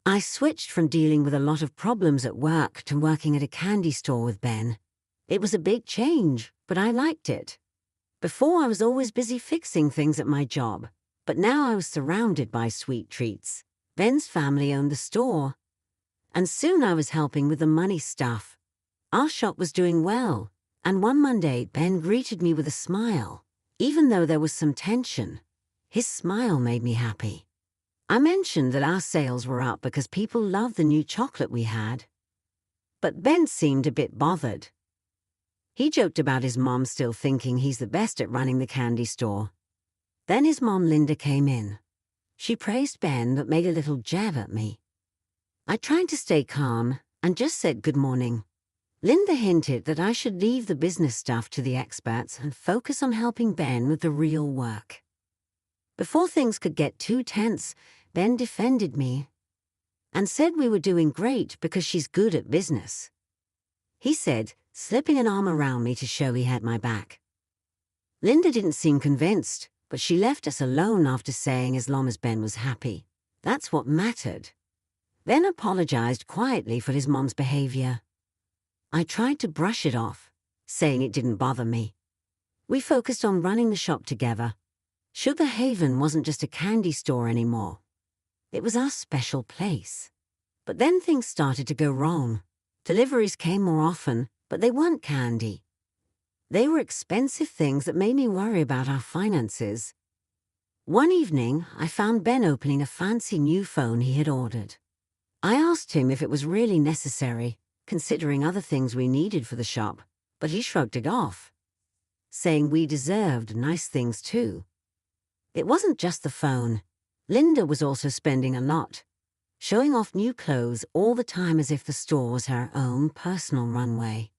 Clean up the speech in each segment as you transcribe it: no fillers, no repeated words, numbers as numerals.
I switched from dealing with a lot of problems at work to working at a candy store with Ben. It was a big change, but I liked it. Before, I was always busy fixing things at my job, but now I was surrounded by sweet treats. Ben's family owned the store, and soon I was helping with the money stuff. Our shop was doing well, and one Monday Ben greeted me with a smile. Even though there was some tension, his smile made me happy. I mentioned that our sales were up because people loved the new chocolate we had. But Ben seemed a bit bothered. He joked about his mom still thinking he's the best at running the candy store. Then his mom Linda came in. She praised Ben but made a little jab at me. I tried to stay calm and just said good morning. Linda hinted that I should leave the business stuff to the experts and focus on helping Ben with the real work. Before things could get too tense, Ben defended me and said we were doing great because she's good at business. He said, slipping an arm around me to show he had my back. Linda didn't seem convinced, but she left us alone after saying as long as Ben was happy. That's what mattered. Ben apologized quietly for his mom's behavior. I tried to brush it off, saying it didn't bother me. We focused on running the shop together. Sugar Haven wasn't just a candy store anymore. It was our special place. But then things started to go wrong. Deliveries came more often, but they weren't candy. They were expensive things that made me worry about our finances. One evening, I found Ben opening a fancy new phone he had ordered. I asked him if it was really necessary, considering other things we needed for the shop, but he shrugged it off, saying we deserved nice things too. It wasn't just the phone. Linda was also spending a lot, showing off new clothes all the time as if the store was her own personal runway.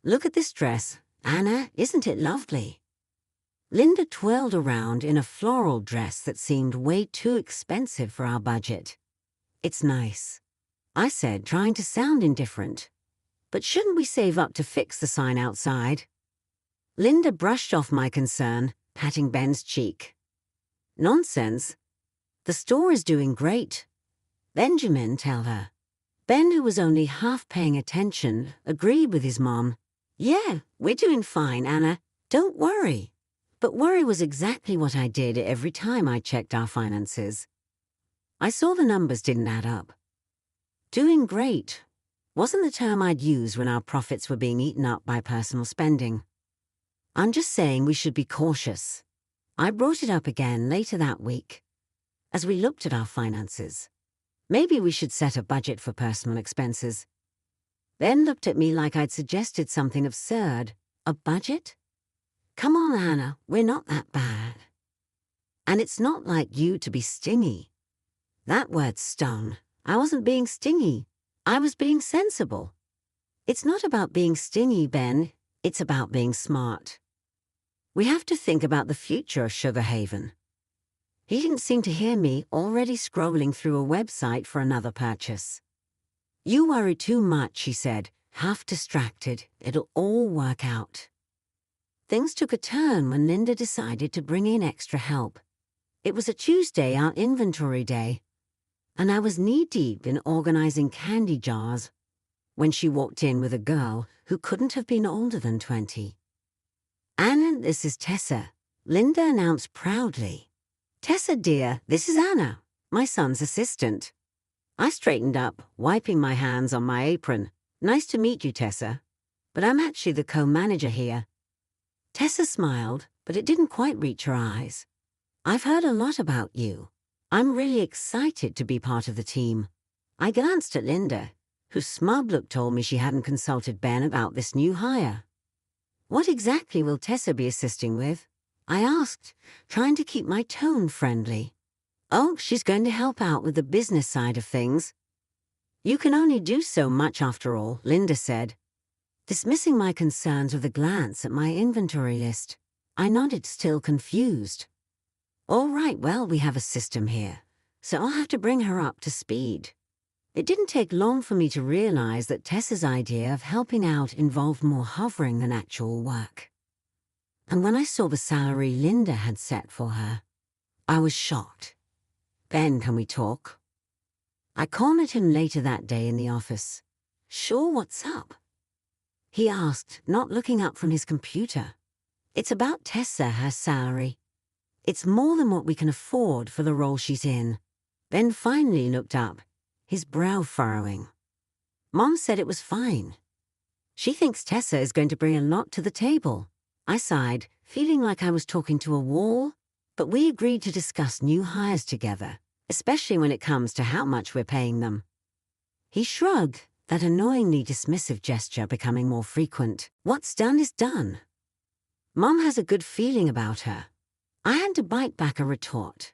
Look at this dress, Anna, isn't it lovely? Linda twirled around in a floral dress that seemed way too expensive for our budget. It's nice, I said, trying to sound indifferent. But shouldn't we save up to fix the sign outside? Linda brushed off my concern, patting Ben's cheek. Nonsense. The store is doing great. Benjamin, tell her. Ben, who was only half paying attention, agreed with his mom. Yeah, we're doing fine, Anna. Don't worry. But worry was exactly what I did every time I checked our finances. I saw the numbers didn't add up. Doing great wasn't the term I'd use when our profits were being eaten up by personal spending. I'm just saying we should be cautious. I brought it up again later that week, as we looked at our finances. Maybe we should set a budget for personal expenses. Ben looked at me like I'd suggested something absurd. A budget? Come on, Anna, we're not that bad. And it's not like you to be stingy. That word stung. I wasn't being stingy. I was being sensible. It's not about being stingy, Ben. It's about being smart. We have to think about the future of Sugar Haven. He didn't seem to hear me, already scrolling through a website for another purchase. You worry too much, he said, half distracted. It'll all work out. Things took a turn when Linda decided to bring in extra help. It was a Tuesday, our inventory day, and I was knee-deep in organizing candy jars when she walked in with a girl who couldn't have been older than 20. Anna, this is Tessa, Linda announced proudly. Tessa, dear, this is Anna, my son's assistant. I straightened up, wiping my hands on my apron. Nice to meet you, Tessa, but I'm actually the co-manager here. Tessa smiled, but it didn't quite reach her eyes. I've heard a lot about you. I'm really excited to be part of the team. I glanced at Linda, whose smug look told me she hadn't consulted Ben about this new hire. What exactly will Tessa be assisting with? I asked, trying to keep my tone friendly. Oh, she's going to help out with the business side of things. You can only do so much after all, Linda said, dismissing my concerns with a glance at my inventory list. I nodded, still confused. All right, well, we have a system here, so I'll have to bring her up to speed. It didn't take long for me to realize that Tessa's idea of helping out involved more hovering than actual work. And when I saw the salary Linda had set for her, I was shocked. Ben, can we talk? I cornered him later that day in the office. "Sure, what's up?" he asked, not looking up from his computer. "It's about Tessa, her salary. It's more than what we can afford for the role she's in." Ben finally looked up, his brow furrowing. "Mom said it was fine. She thinks Tessa is going to bring a lot to the table." I sighed, feeling like I was talking to a wall, but we agreed to discuss new hires together, especially when it comes to how much we're paying them. He shrugged, that annoyingly dismissive gesture becoming more frequent. "What's done is done. Mom has a good feeling about her." I had to bite back a retort.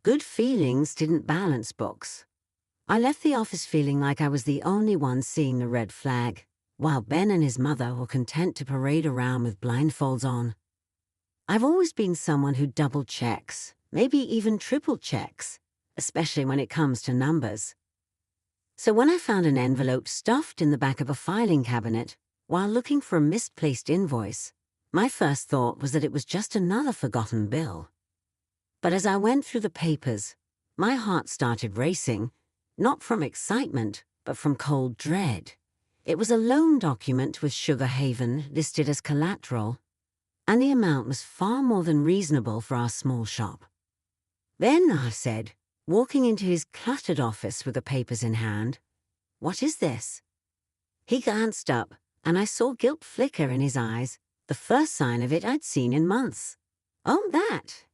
Good feelings didn't balance books. I left the office feeling like I was the only one seeing the red flag, while Ben and his mother were content to parade around with blindfolds on. I've always been someone who double checks, maybe even triple checks, especially when it comes to numbers. So when I found an envelope stuffed in the back of a filing cabinet while looking for a misplaced invoice, my first thought was that it was just another forgotten bill. But as I went through the papers, my heart started racing, not from excitement, but from cold dread. It was a loan document with Sugar Haven listed as collateral, and the amount was far more than reasonable for our small shop. "Ben," I said, walking into his cluttered office with the papers in hand, "what is this?" He glanced up, and I saw guilt flicker in his eyes, the first sign of it I'd seen in months. "Oh, that.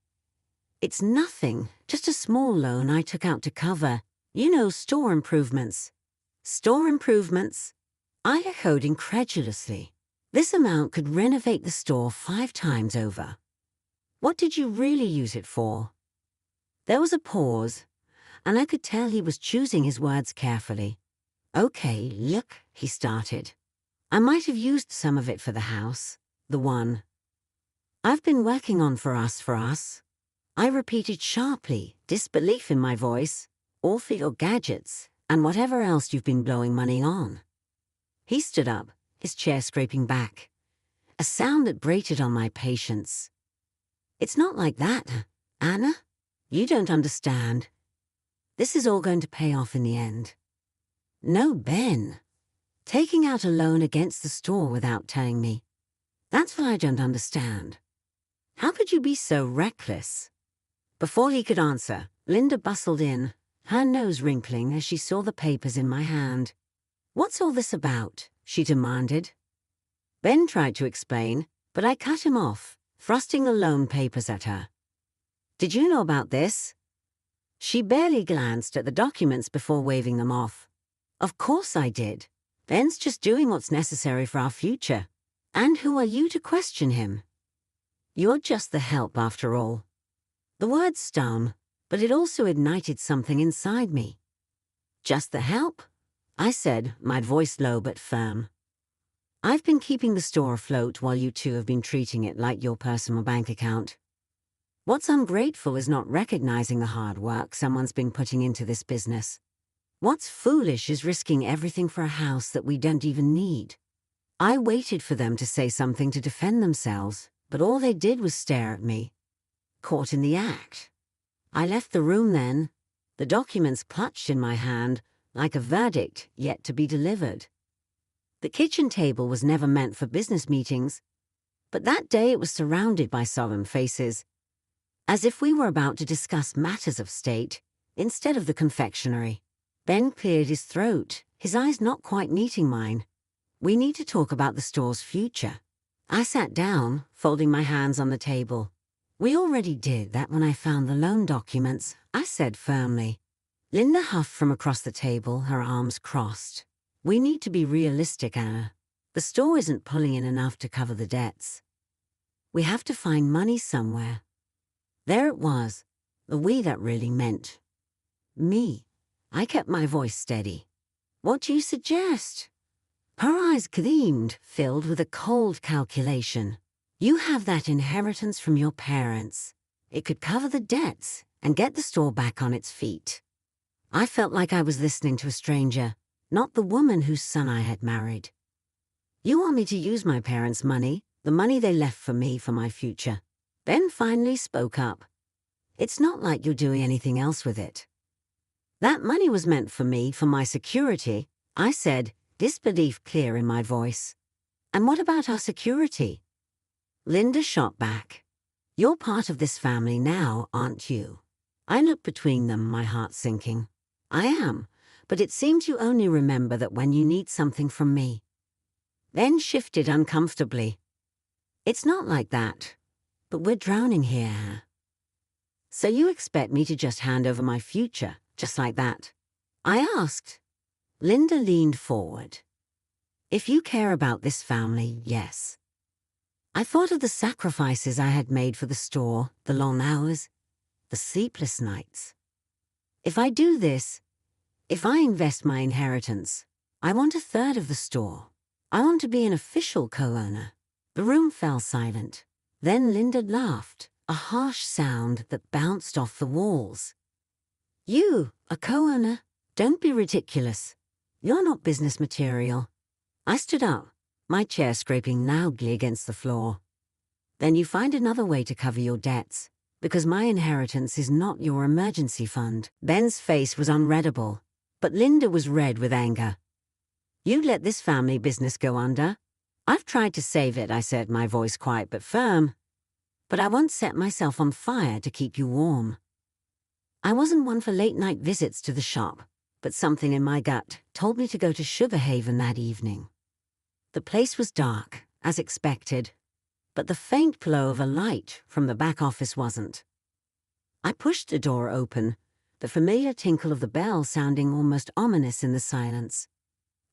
It's nothing, just a small loan I took out to cover, store improvements." "Store improvements?" I echoed incredulously. This amount could renovate the store 5 times over. "What did you really use it for?" There was a pause, and I could tell he was choosing his words carefully. "Okay, look," he started. "I might have used some of it for the house, the one I've been working on for us. I repeated sharply, disbelief in my voice, "All for your gadgets, and whatever else you've been blowing money on." He stood up, his chair scraping back, a sound that grated on my patience. "It's not like that, Anna. You don't understand. This is all going to pay off in the end." "No, Ben. Taking out a loan against the store without telling me. That's what I don't understand. How could you be so reckless?" Before he could answer, Linda bustled in, her nose wrinkling as she saw the papers in my hand. "What's all this about?" she demanded. Ben tried to explain, but I cut him off, thrusting the loan papers at her. "Did you know about this?" She barely glanced at the documents before waving them off. "Of course I did. Ben's just doing what's necessary for our future. And who are you to question him? You're just the help after all." The word stung, but it also ignited something inside me. "Just the help?" I said, my voice low but firm. "I've been keeping the store afloat while you two have been treating it like your personal bank account. What's ungrateful is not recognizing the hard work someone's been putting into this business. What's foolish is risking everything for a house that we don't even need." I waited for them to say something to defend themselves, but all they did was stare at me. Caught in the act. I left the room then, the documents clutched in my hand, like a verdict yet to be delivered. The kitchen table was never meant for business meetings, but that day it was surrounded by solemn faces, as if we were about to discuss matters of state instead of the confectionery. Ben cleared his throat, his eyes not quite meeting mine. "We need to talk about the store's future." I sat down, folding my hands on the table. "We already did that when I found the loan documents," I said firmly. Linda huffed from across the table, her arms crossed. "We need to be realistic, Anna. The store isn't pulling in enough to cover the debts. We have to find money somewhere." There it was, the "we" that really meant me. I kept my voice steady. "What do you suggest?" Her eyes gleamed, filled with a cold calculation. "You have that inheritance from your parents. It could cover the debts and get the store back on its feet." I felt like I was listening to a stranger, not the woman whose son I had married. "You want me to use my parents' money, the money they left for me for my future?" Ben finally spoke up. "It's not like you're doing anything else with it." That money was meant for me, for my security, I said, disbelief clear in my voice. And what about our security? Linda shot back. You're part of this family now, aren't you? I looked between them, my heart sinking. I am, but it seems you only remember that when you need something from me. Ben shifted uncomfortably. It's not like that, but we're drowning here. So you expect me to just hand over my future, just like that? I asked. Linda leaned forward. If you care about this family, yes. I thought of the sacrifices I had made for the store, the long hours, the sleepless nights. If I do this, if I invest my inheritance, I want 1/3 of the store. I want to be an official co-owner. The room fell silent. Then Linda laughed, a harsh sound that bounced off the walls. You, a co-owner? Don't be ridiculous. You're not business material. I stood up, my chair scraping loudly against the floor. Then you find another way to cover your debts, because my inheritance is not your emergency fund. Ben's face was unreadable, but Linda was red with anger. You let this family business go under? I've tried to save it, I said, my voice quiet but firm. But I won't set myself on fire to keep you warm. I wasn't one for late-night visits to the shop, but something in my gut told me to go to Sugar Haven that evening. The place was dark, as expected, but the faint glow of a light from the back office wasn't. I pushed the door open, the familiar tinkle of the bell sounding almost ominous in the silence.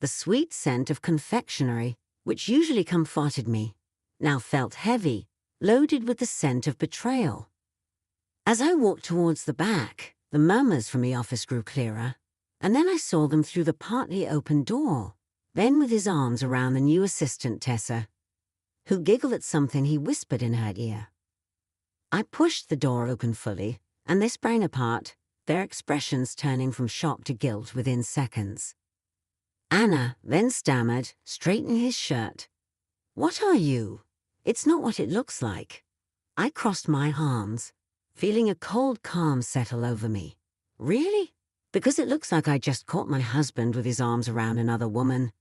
The sweet scent of confectionery, which usually comforted me, now felt heavy, loaded with the scent of betrayal. As I walked towards the back, the murmurs from the office grew clearer, and then I saw them through the partly open door, Ben with his arms around the new assistant Tessa, who giggled at something he whispered in her ear. I pushed the door open fully, and they sprang apart, their expressions turning from shock to guilt within seconds. Anna then stammered, straightening his shirt. What are you? It's not what it looks like. I crossed my arms, feeling a cold calm settle over me. Really? Because it looks like I just caught my husband with his arms around another woman.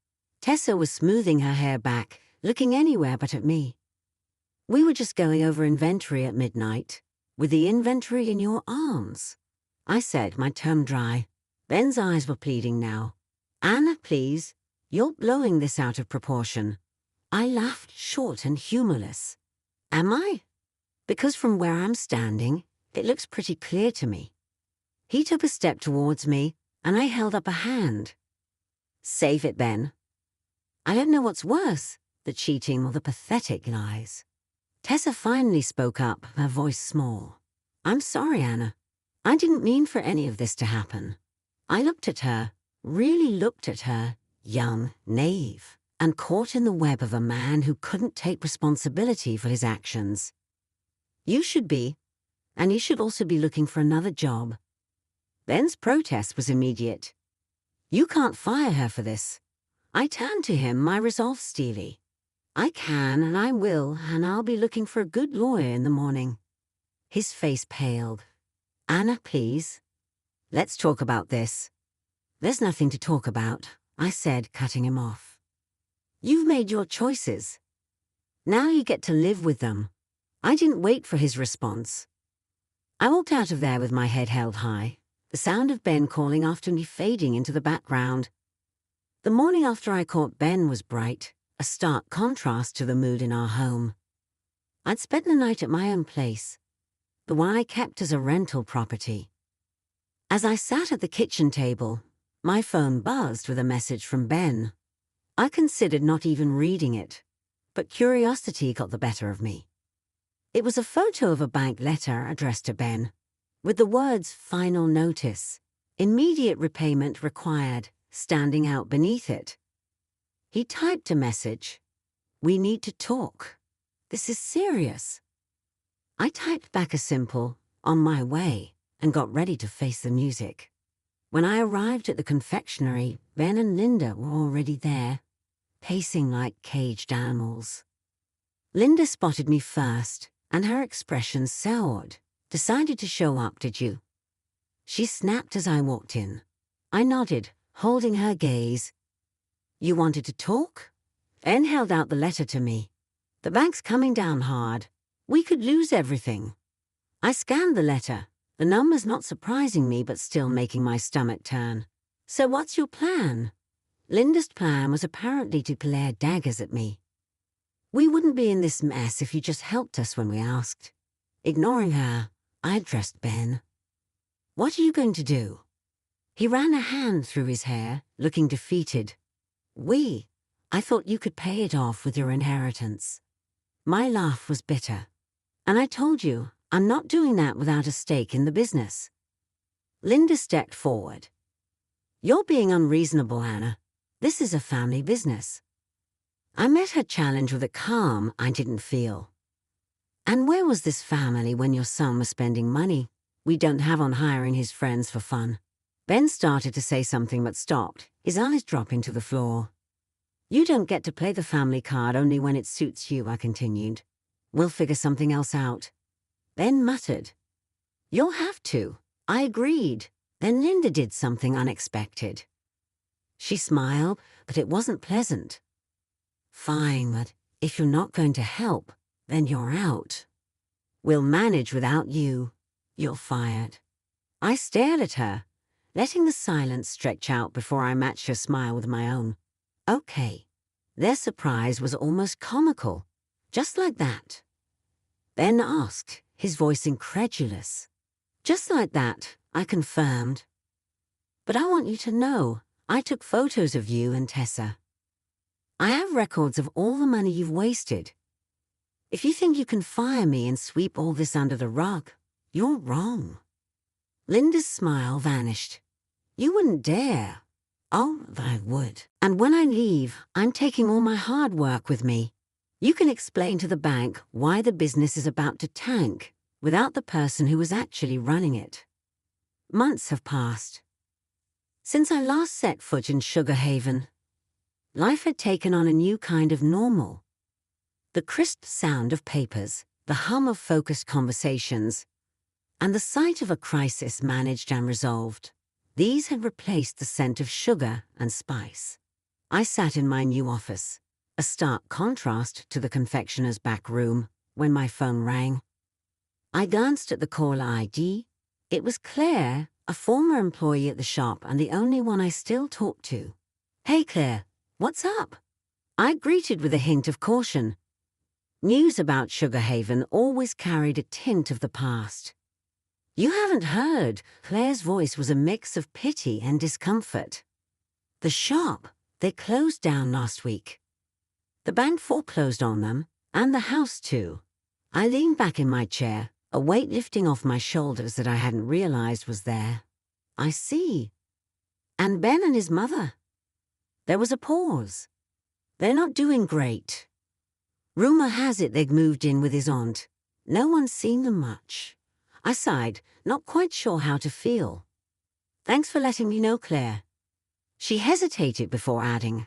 Tessa was smoothing her hair back, looking anywhere but at me. We were just going over inventory at midnight, with the inventory in your arms. I said, my tongue dry. Ben's eyes were pleading now. Anna, please, you're blowing this out of proportion. I laughed, short and humorless. Am I? Because from where I'm standing, it looks pretty clear to me. He took a step towards me, and I held up a hand. Save it, Ben. I don't know what's worse, the cheating or the pathetic lies. Tessa finally spoke up, her voice small. I'm sorry, Anna. I didn't mean for any of this to happen. I looked at her, really looked at her, young, naive, and caught in the web of a man who couldn't take responsibility for his actions. You should be, and you should also be looking for another job. Ben's protest was immediate. You can't fire her for this. I turned to him, my resolve steely. I can, and I will, and I'll be looking for a good lawyer in the morning. His face paled. Anna, please. Let's talk about this. There's nothing to talk about, I said, cutting him off. You've made your choices. Now you get to live with them. I didn't wait for his response. I walked out of there with my head held high, the sound of Ben calling after me fading into the background. The morning after I caught Ben was bright, a stark contrast to the mood in our home. I'd spent the night at my own place, the one I kept as a rental property. As I sat at the kitchen table, my phone buzzed with a message from Ben. I considered not even reading it, but curiosity got the better of me. It was a photo of a bank letter addressed to Ben, with the words "Final Notice, Immediate Repayment Required" standing out beneath it. He typed a message. We need to talk. This is serious. I typed back a simple, on my way, and got ready to face the music. When I arrived at the confectionery, Ben and Linda were already there, pacing like caged animals. Linda spotted me first, and her expression soured. Decided to show up, did you? She snapped as I walked in. I nodded, holding her gaze. You wanted to talk? Ben held out the letter to me. The bank's coming down hard. We could lose everything. I scanned the letter, the numbers not surprising me but still making my stomach turn. So what's your plan? Linda's plan was apparently to glare daggers at me. We wouldn't be in this mess if you just helped us when we asked. Ignoring her, I addressed Ben. What are you going to do? He ran a hand through his hair, looking defeated. I thought you could pay it off with your inheritance. My laugh was bitter. And I told you, I'm not doing that without a stake in the business. Linda stepped forward. You're being unreasonable, Anna. This is a family business. I met her challenge with a calm I didn't feel. And where was this family when your son was spending money we don't have on hiring his friends for fun? Ben started to say something but stopped, his eyes dropping to the floor. You don't get to play the family card only when it suits you, I continued. We'll figure something else out. Ben muttered. You'll have to. I agreed. Then Linda did something unexpected. She smiled, but it wasn't pleasant. Fine, but if you're not going to help, then you're out. We'll manage without you. You're fired. I stared at her, letting the silence stretch out before I matched her smile with my own. Okay. Their surprise was almost comical, just like that. Ben asked, his voice incredulous. Just like that, I confirmed. But I want you to know, I took photos of you and Tessa. I have records of all the money you've wasted. If you think you can fire me and sweep all this under the rug, you're wrong. Linda's smile vanished. You wouldn't dare. Oh, but I would. And when I leave, I'm taking all my hard work with me. You can explain to the bank why the business is about to tank without the person who was actually running it. Months have passed. Since I last set foot in Sugar Haven, life had taken on a new kind of normal. The crisp sound of papers, the hum of focused conversations, and the sight of a crisis managed and resolved. These had replaced the scent of sugar and spice. I sat in my new office, a stark contrast to the confectioner's back room, when my phone rang. I glanced at the caller ID. It was Claire, a former employee at the shop and the only one I still talked to. Hey Claire, what's up? I greeted with a hint of caution. News about Sugar Haven always carried a tint of the past. You haven't heard. Claire's voice was a mix of pity and discomfort. The shop, they closed down last week. The bank foreclosed on them, and the house too. I leaned back in my chair, a weight lifting off my shoulders that I hadn't realized was there. I see. And Ben and his mother? There was a pause. They're not doing great. Rumor has it they'd moved in with his aunt. No one's seen them much. I sighed, not quite sure how to feel. Thanks for letting me know, Claire. She hesitated before adding,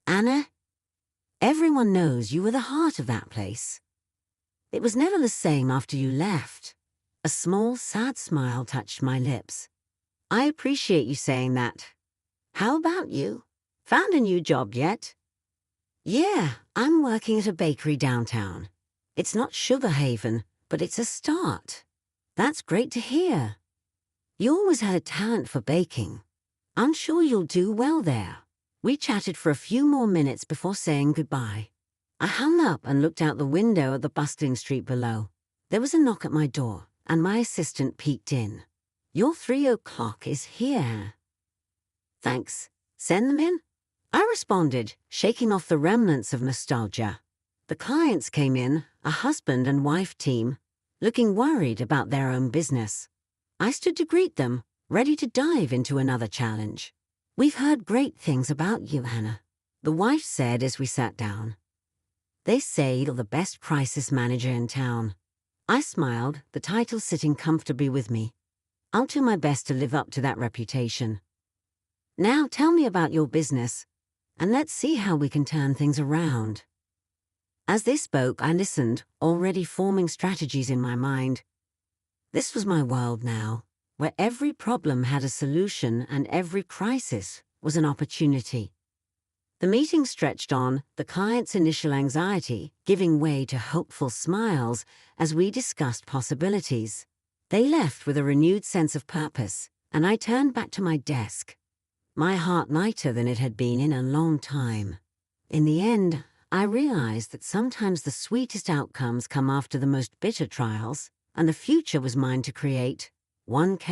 Anna, everyone knows you were the heart of that place. It was never the same after you left. A small, sad smile touched my lips. I appreciate you saying that. How about you? Found a new job yet? Yeah, I'm working at a bakery downtown. It's not Sugar Haven, but it's a start. That's great to hear. You always had a talent for baking. I'm sure you'll do well there. We chatted for a few more minutes before saying goodbye. I hung up and looked out the window at the bustling street below. There was a knock at my door, and my assistant peeked in. Your 3 o'clock is here. Thanks. Send them in? I responded, shaking off the remnants of nostalgia. The clients came in, a husband and wife team, looking worried about their own business. I stood to greet them, ready to dive into another challenge. We've heard great things about you, Anna, the wife said as we sat down. They say you're the best crisis manager in town. I smiled, the title sitting comfortably with me. I'll do my best to live up to that reputation. Now tell me about your business, and let's see how we can turn things around. As they spoke, I listened, already forming strategies in my mind. This was my world now. where every problem had a solution and every crisis was an opportunity. The meeting stretched on, the client's initial anxiety giving way to hopeful smiles as we discussed possibilities. They left with a renewed sense of purpose, and I turned back to my desk, my heart lighter than it had been in a long time. In the end, I realized that sometimes the sweetest outcomes come after the most bitter trials, and the future was mine to create, one